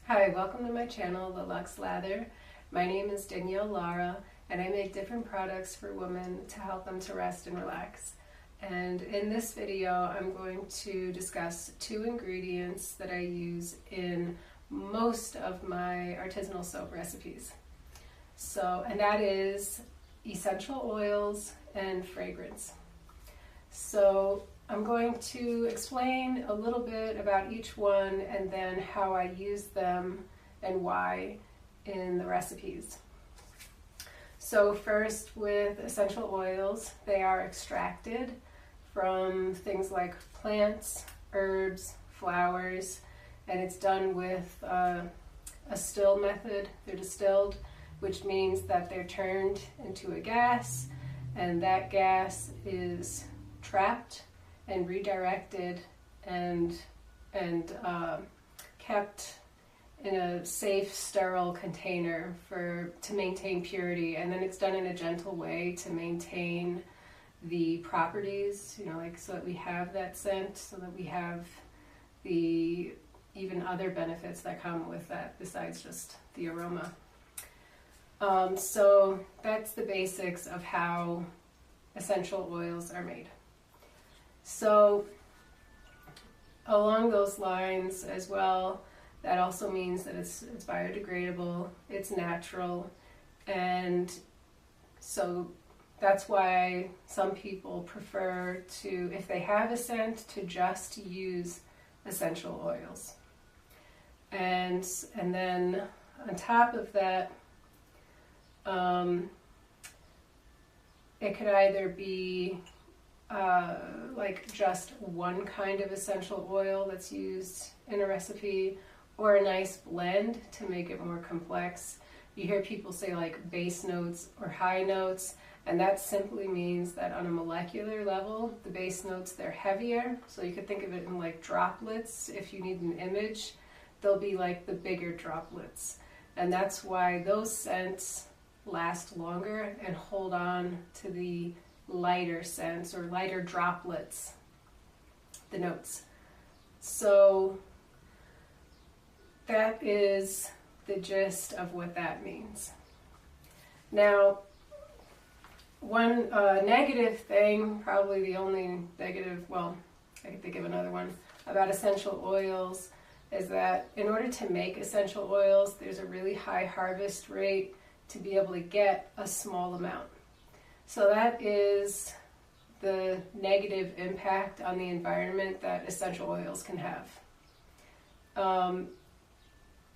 Hi, welcome to my channel, the Luxe Lather. My name is Danielle Lara, and I make different products for women to help them to rest and relax. And in this video, I'm going to discuss 2 ingredients that I use in most of my artisanal soap recipes. And that is essential oils and fragrance. So I'm going to explain a little bit about each one and then how I use them and why in the recipes. So first, with essential oils, they are extracted from things like plants, herbs, flowers, and it's done with a still method. They're distilled, which means that they're turned into a gas, and that gas is trapped and redirected and kept in a safe, sterile container to maintain purity. And then it's done in a gentle way to maintain the properties, so that we have that scent, so that we have the even other benefits that come with that besides just the aroma. So that's the basics of how essential oils are made. So along those lines as well, that also means that it's biodegradable, it's natural, and so that's why some people prefer to, if they have a scent, to just use essential oils. And then on top of that, it could either be like just one kind of essential oil that's used in a recipe, or a nice blend to make it more complex. You hear people say like base notes or high notes, and that simply means that on a molecular level, the base notes, they're heavier. So you could think of it in like droplets. If you need an image, they'll be like the bigger droplets. And that's why those scents last longer and hold on to the lighter scents or lighter droplets, the notes. So that is the gist of what that means. Now, one negative thing, probably the only negative, well, I can think of another one, about essential oils is that in order to make essential oils, there's a really high harvest rate to be able to get a small amount. So that is the negative impact on the environment that essential oils can have.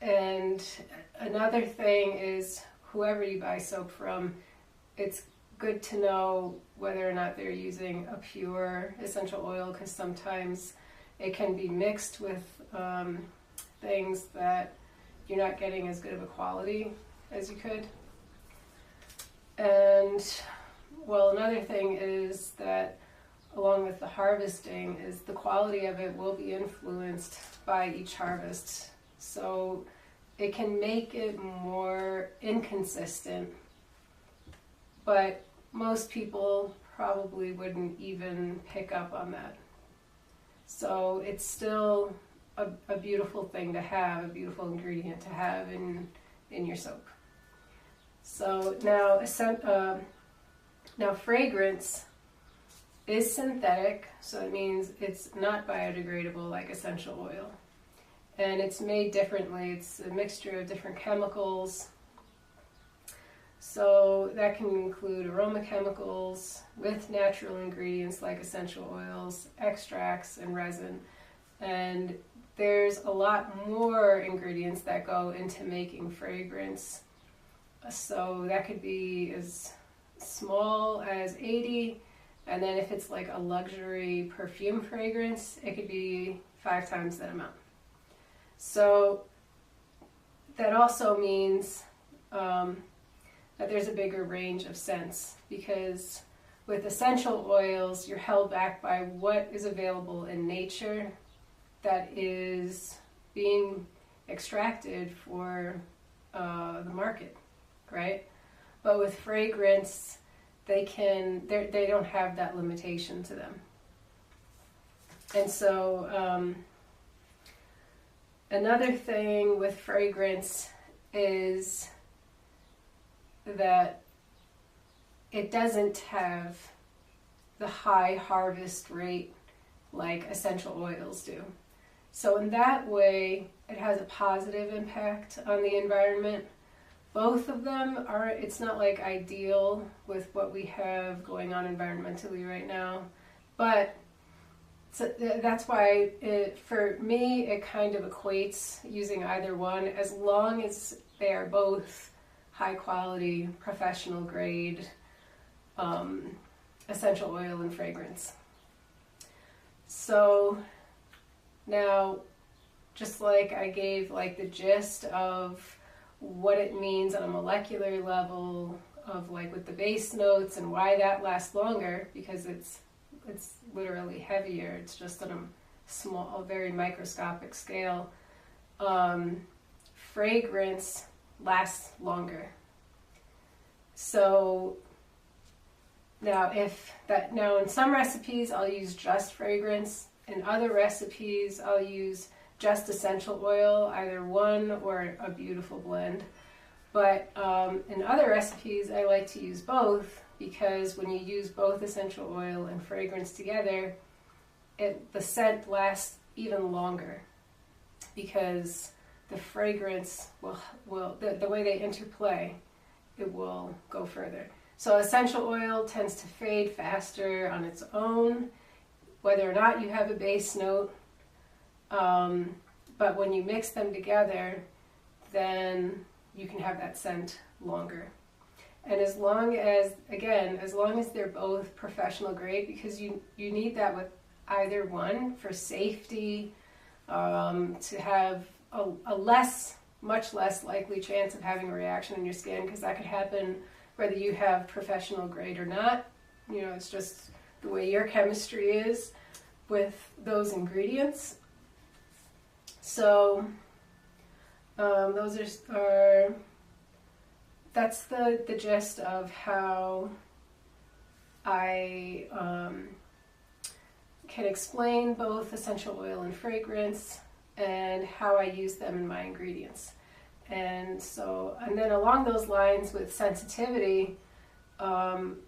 And another thing is, whoever you buy soap from, it's good to know whether or not they're using a pure essential oil, because sometimes it can be mixed with things that you're not getting as good of a quality as you could. And well, another thing is that along with the harvesting is the quality of it will be influenced by each harvest. So it can make it more inconsistent, but most people probably wouldn't even pick up on that. So it's still a beautiful thing to have, a beautiful ingredient to have in your soap. So now fragrance is synthetic, so it means it's not biodegradable like essential oil. And it's made differently. It's a mixture of different chemicals. So that can include aroma chemicals with natural ingredients like essential oils, extracts, and resin. And there's a lot more ingredients that go into making fragrance. So that could be as small as 80, and then if it's like a luxury perfume fragrance, it could be 5 times that amount. So that also means that there's a bigger range of scents, because with essential oils, you're held back by what is available in nature that is being extracted for the market, right? But with fragrance, they don't have that limitation to them. And so Another thing with fragrance is that it doesn't have the high harvest rate like essential oils do. So in that way, it has a positive impact on the environment. Both of them are, it's not like ideal with what we have going on environmentally right now, but so that's why for me, it kind of equates using either one, as long as they are both high quality, professional grade, essential oil and fragrance. So now, just like I gave like the gist of what it means on a molecular level of like with the base notes and why that lasts longer, because it's literally heavier. It's just on a very microscopic scale. Fragrance lasts longer. So now in some recipes I'll use just fragrance. In other recipes I'll use just essential oil, either one or a beautiful blend. But in other recipes I like to use both, because when you use both essential oil and fragrance together, the scent lasts even longer, because the fragrance will the way they interplay, it will go further. So essential oil tends to fade faster on its own, whether or not you have a base note. But when you mix them together, then you can have that scent longer. And as long as they're both professional grade, because you need that with either one for safety, to have a much less likely chance of having a reaction in your skin, because that could happen whether you have professional grade or not. You know, it's just the way your chemistry is with those ingredients. So that's the gist of how I can explain both essential oil and fragrance, and how I use them in my ingredients. And then along those lines with sensitivity,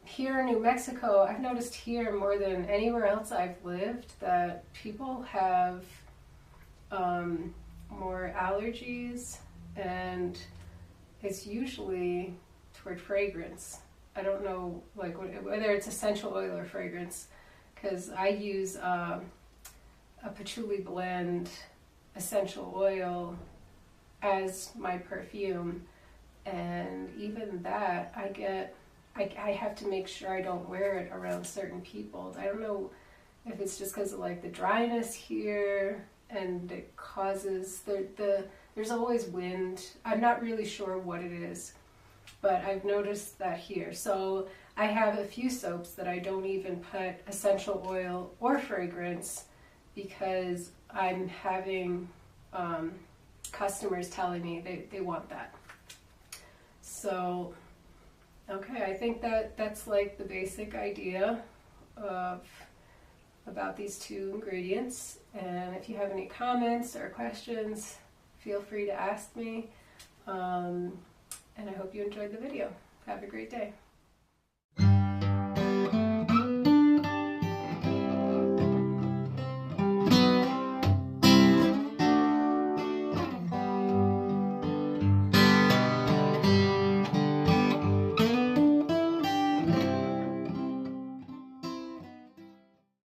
here in New Mexico, I've noticed here more than anywhere else I've lived that people have more allergies, and it's usually toward fragrance. I don't know like whether it's essential oil or fragrance, because I use a patchouli blend essential oil as my perfume, and even that I have to make sure I don't wear it around certain people. I don't know if it's just because of like the dryness here, and it causes there's always wind. I'm not really sure what it is, but I've noticed that here. So I have a few soaps that I don't even put essential oil or fragrance, because I'm having customers telling me they want that. So, okay, I think that's like the basic idea about these two ingredients. And if you have any comments or questions, feel free to ask me. And I hope you enjoyed the video. Have a great day.